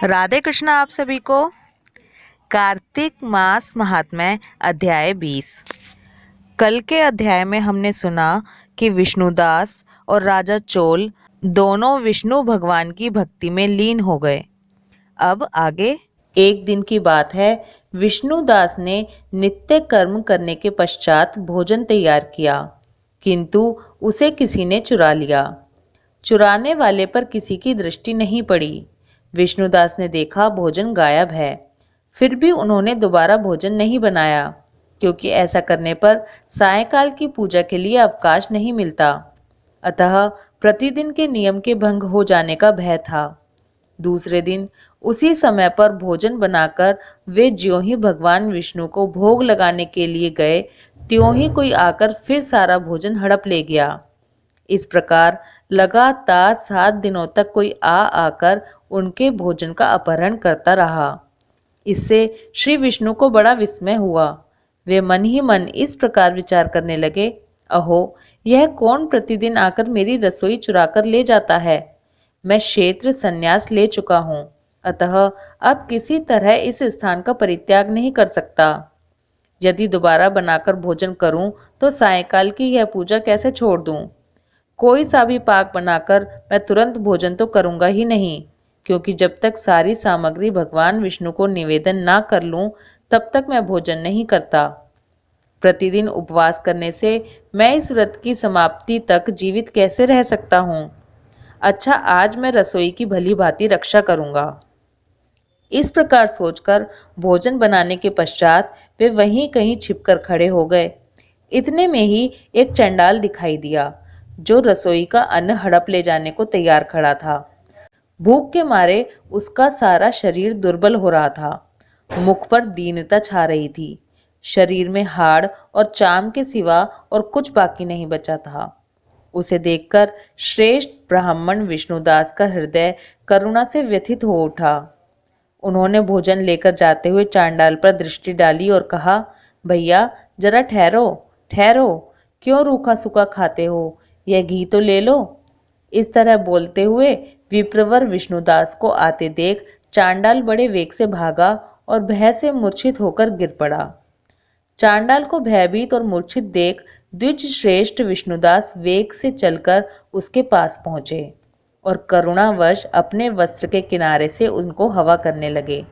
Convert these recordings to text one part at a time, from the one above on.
राधे कृष्णा आप सभी को। कार्तिक मास महात्म्य अध्याय 20। कल के अध्याय में हमने सुना कि विष्णुदास और राजा चोल दोनों विष्णु भगवान की भक्ति में लीन हो गए। अब आगे एक दिन की बात है। विष्णुदास ने नित्य कर्म करने के पश्चात भोजन तैयार किया, किंतु उसे किसी ने चुरा लिया। चुराने वाले पर किसी की दृष्टि नहीं पड़ी। विष्णुदास ने देखा भोजन गायब है। फिर भी उन्होंने दोबारा भोजन नहीं बनाया, क्योंकि ऐसा करने पर सायंकाल की पूजा के लिए अवकाश नहीं मिलता। अतः प्रतिदिन के नियम के भंग हो जाने का भय था। दूसरे दिन उसी समय पर भोजन बनाकर वे ज्यों ही भगवान विष्णु को भोग लगाने के लिए गए, त्यों ही कोई आकर फिर सारा भोजन हड़प ले गया। इस प्रकार लगातार 7 दिनों तक कोई आकर उनके भोजन का अपहरण करता रहा। इससे श्री विष्णु को बड़ा विस्मय हुआ। वे मन ही मन इस प्रकार विचार करने लगे, अहो, यह कौन प्रतिदिन आकर मेरी रसोई चुराकर ले जाता है। मैं क्षेत्र संन्यास ले चुका हूँ, अतः अब किसी तरह इस स्थान का परित्याग नहीं कर सकता। यदि दोबारा बनाकर भोजन करूं तो सायंकाल की यह पूजा कैसे छोड़ दूं। कोई सा भी पाक बनाकर मैं तुरंत भोजन तो करूंगा ही नहीं, क्योंकि जब तक सारी सामग्री भगवान विष्णु को निवेदन ना कर लूं तब तक मैं भोजन नहीं करता। प्रतिदिन उपवास करने से मैं इस व्रत की समाप्ति तक जीवित कैसे रह सकता हूँ। अच्छा, आज मैं रसोई की भली भांति रक्षा करूंगा। इस प्रकार सोचकर भोजन बनाने के पश्चात वे वहीं कहीं छिपकर खड़े हो गए। इतने में ही एक चंडाल दिखाई दिया, जो रसोई का अन्न हड़प ले जाने को तैयार खड़ा था। भूख के मारे उसका सारा शरीर दुर्बल हो रहा था। मुख पर दीनता छा रही थी। शरीर में हाड़ और चाम के सिवा और कुछ बाकी नहीं बचा था। उसे देखकर श्रेष्ठ ब्राह्मण विष्णुदास का हृदय करुणा से व्यथित हो उठा। उन्होंने भोजन लेकर जाते हुए चांडाल पर दृष्टि डाली और कहा, भैया जरा ठहरो ठहरो, क्यों रूखा सूखा खाते हो, यह घी तो ले लो। इस तरह बोलते हुए विप्रवर विष्णुदास को आते देख चांडाल बड़े वेग से भागा और भय से मूर्छित होकर गिर पड़ा। चांडाल को भयभीत और मूर्छित देख द्विज श्रेष्ठ विष्णुदास वेग से चलकर उसके पास पहुंचे और करुणावश अपने वस्त्र के किनारे से उनको हवा करने लगे।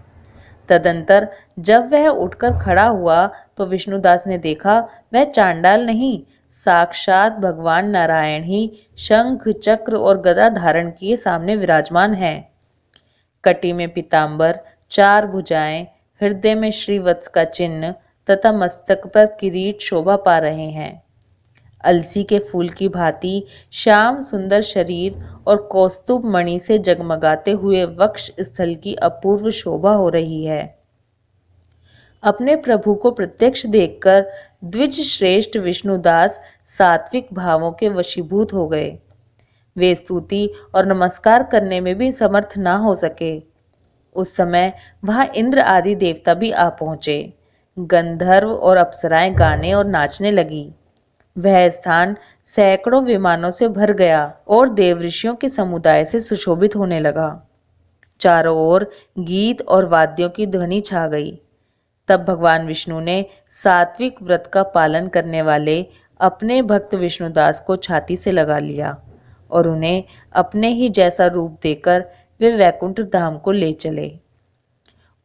तदंतर जब वह उठकर खड़ा हुआ तो विष्णुदास ने देखा वह चांडाल नहीं, साक्षात भगवान नारायण ही शंख चक्र और गदा धारण किए सामने विराजमान हैं। कटी में पीतांबर, 4 भुजाएं, हृदय में श्रीवत्स का चिन्ह तथा मस्तक पर किरीट शोभा पा रहे हैं। अलसी के फूल की भांति श्याम सुंदर शरीर और कौस्तुभ मणि से जगमगाते हुए वक्ष स्थल की अपूर्व शोभा हो रही है। अपने प्रभु को प्रत्यक्ष देखकर द्विज श्रेष्ठ विष्णुदास सात्विक भावों के वशीभूत हो गए। वे स्तुति और नमस्कार करने में भी समर्थ ना हो सके। उस समय वहां इंद्र आदि देवता भी आ पहुंचे। गंधर्व और अप्सराएं गाने और नाचने लगी। वह स्थान सैकड़ों विमानों से भर गया और देवऋषियों के समुदाय से सुशोभित होने लगा। चारों ओर गीत और वाद्यों की ध्वनि छा गई। तब भगवान विष्णु ने सात्विक व्रत का पालन करने वाले अपने भक्त विष्णुदास को छाती से लगा लिया और उन्हें अपने ही जैसा रूप देकर वे वैकुंठ धाम को ले चले।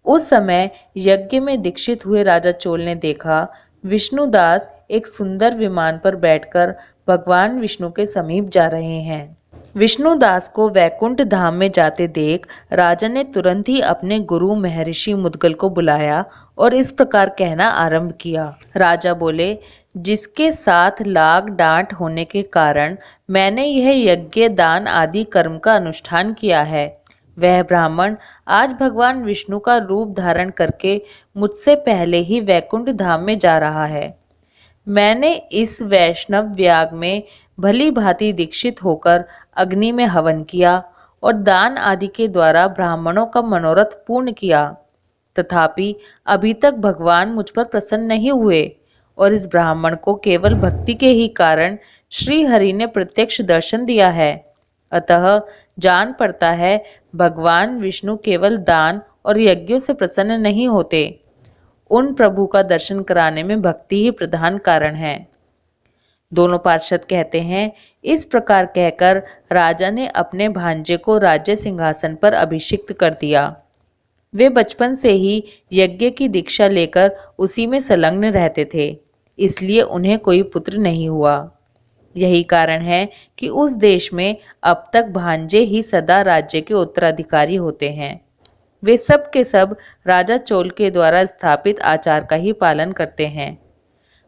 उस समय यज्ञ में दीक्षित हुए राजा चोल ने देखा विष्णुदास एक सुंदर विमान पर बैठकर भगवान विष्णु के समीप जा रहे हैं। विष्णुदास को वैकुंठ धाम में जाते देख राजा ने तुरंत ही अपने गुरु महर्षि मुद्गल को बुलाया और इस प्रकार कहना आरंभ किया। राजा बोले, जिसके साथ लाग डांट होने के कारण मैंने यह यज्ञ दान आदि कर्म का अनुष्ठान किया है, वह ब्राह्मण आज भगवान विष्णु का रूप धारण करके मुझसे पहले ही वैकुंठ धाम में जा रहा है। मैंने इस वैष्णव याग में भली भांति दीक्षित होकर अग्नि में हवन किया और दान आदि के द्वारा ब्राह्मणों का मनोरथ पूर्ण किया, तथापि अभी तक भगवान मुझ पर प्रसन्न नहीं हुए और इस ब्राह्मण को केवल भक्ति के ही कारण श्री हरि ने प्रत्यक्ष दर्शन दिया है। अतः जान पड़ता है भगवान विष्णु केवल दान और यज्ञों से प्रसन्न नहीं होते, उन प्रभु का दर्शन कराने में भक्ति ही प्रधान कारण है। दोनों पार्षद कहते हैं, इस प्रकार कहकर राजा ने अपने भांजे को राज्य सिंहासन पर अभिषिक्त कर दिया। वे बचपन से ही यज्ञ की दीक्षा लेकर उसी में संलग्न रहते थे, इसलिए उन्हें कोई पुत्र नहीं हुआ। यही कारण है कि उस देश में अब तक भांजे ही सदा राज्य के उत्तराधिकारी होते हैं। वे सब के सब राजा चोल के द्वारा स्थापित आचार का ही पालन करते हैं।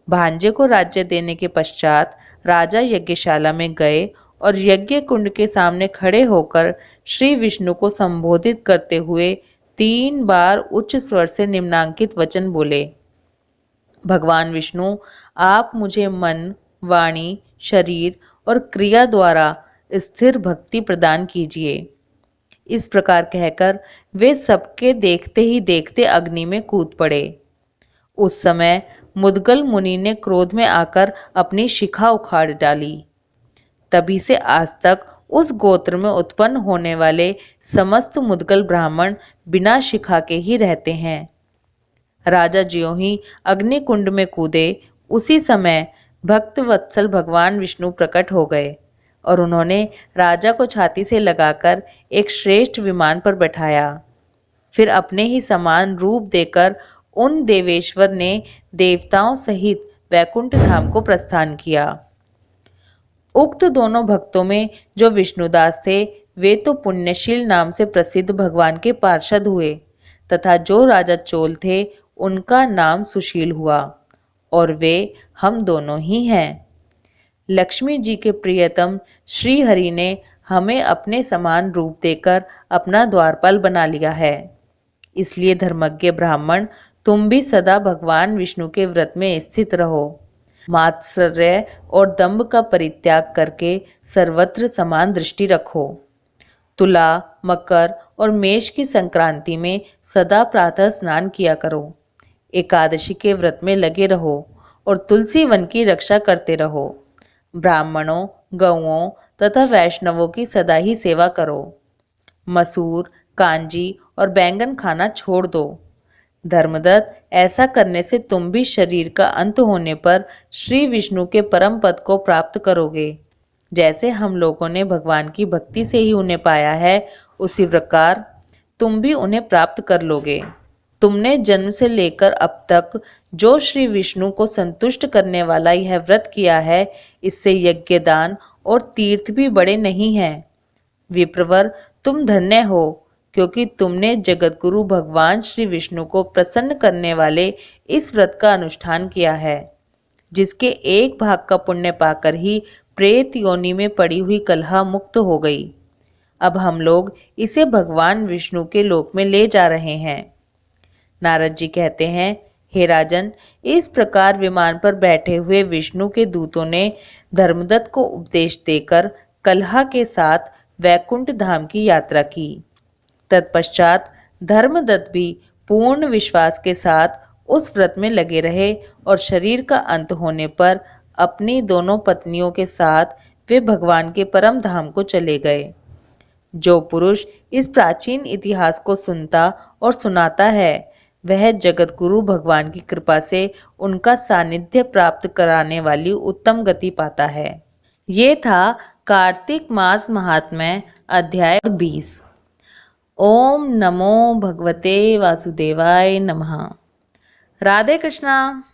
भांजे को राज्य देने के पश्चात राजा यज्ञशाला में गए और यज्ञ कुंड के सामने खड़े होकर श्री विष्णु को संबोधित करते हुए 3 बार उच्च स्वर से निम्नांकित वचन बोले। भगवान विष्णु, आप मुझे मन, वाणी, शरीर और क्रिया द्वारा स्थिर भक्ति प्रदान कीजिए। इस प्रकार कहकर वे सबके देखते ही देखते अग्नि में कूद पड़े। उस समय मुद्गल मुनि ने क्रोध में आकर अपनी शिखा उखाड़ डाली। तभी से आज तक उस गोत्र में उत्पन्न होने वाले समस्त मुद्गल ब्राह्मण बिना शिखा के ही रहते हैं। राजा ज्यों ही अग्नि कुंड में कूदे, उसी समय भक्त वत्सल भगवान विष्णु प्रकट हो गए और उन्होंने राजा को छाती से लगाकर एक श्रेष्ठ विमान पर बैठाया। फिर अपने ही समान रूप देकर उन देवेश्वर ने देवताओं सहित वैकुंठ धाम को प्रस्थान किया। उक्त दोनों भक्तों में जो विष्णुदास थे, वे तो पुण्यशील नाम से प्रसिद्ध भगवान के पार्षद हुए, तथा जो राजा चोल थे उनका नाम सुशील हुआ, और वे हम दोनों ही हैं। लक्ष्मी जी के प्रियतम श्री हरि ने हमें अपने समान रूप देकर अपना द्वारपाल बना लिया है। इसलिए धर्मज्ञ ब्राह्मण, तुम भी सदा भगवान विष्णु के व्रत में स्थित रहो। मात्सर्य और दंभ का परित्याग करके सर्वत्र समान दृष्टि रखो। तुला, मकर और मेष की संक्रांति में सदा प्रातः स्नान किया करो। एकादशी के व्रत में लगे रहो और तुलसी वन की रक्षा करते रहो। ब्राह्मणों, गौओं तथा वैष्णवों की सदा ही सेवा करो। मसूर, कांजी और बैंगन खाना छोड़ दो। धर्मदत्त, ऐसा करने से तुम भी शरीर का अंत होने पर श्री विष्णु के परम पद को प्राप्त करोगे। जैसे हम लोगों ने भगवान की भक्ति से ही उन्हें पाया है, उसी प्रकार तुम भी उन्हें प्राप्त कर लोगे। तुमने जन्म से लेकर अब तक जो श्री विष्णु को संतुष्ट करने वाला यह व्रत किया है, इससे यज्ञ, दान और तीर्थ भी बड़े नहीं हैं। विप्रवर, तुम धन्य हो, क्योंकि तुमने जगतगुरु भगवान श्री विष्णु को प्रसन्न करने वाले इस व्रत का अनुष्ठान किया है, जिसके एक भाग का पुण्य पाकर ही प्रेत योनि में पड़ी हुई कलहा मुक्त हो गई। अब हम लोग इसे भगवान विष्णु के लोक में ले जा रहे हैं। नारद जी कहते हैं, हे राजन, इस प्रकार विमान पर बैठे हुए विष्णु के दूतों ने धर्मदत्त को उपदेश देकर कलहा के साथ वैकुंठ धाम की यात्रा की। तत्पश्चात धर्मदत्त भी पूर्ण विश्वास के साथ उस व्रत में लगे रहे और शरीर का अंत होने पर अपनी दोनों पत्नियों के साथ वे भगवान के परम धाम को चले गए। जो पुरुष इस प्राचीन इतिहास को सुनता और सुनाता है, वह जगतगुरु भगवान की कृपा से उनका सानिध्य प्राप्त कराने वाली उत्तम गति पाता है। ये था कार्तिक मास महात्म्य अध्याय 20। ओम नमो भगवते वासुदेवाय नमः। राधे कृष्णा।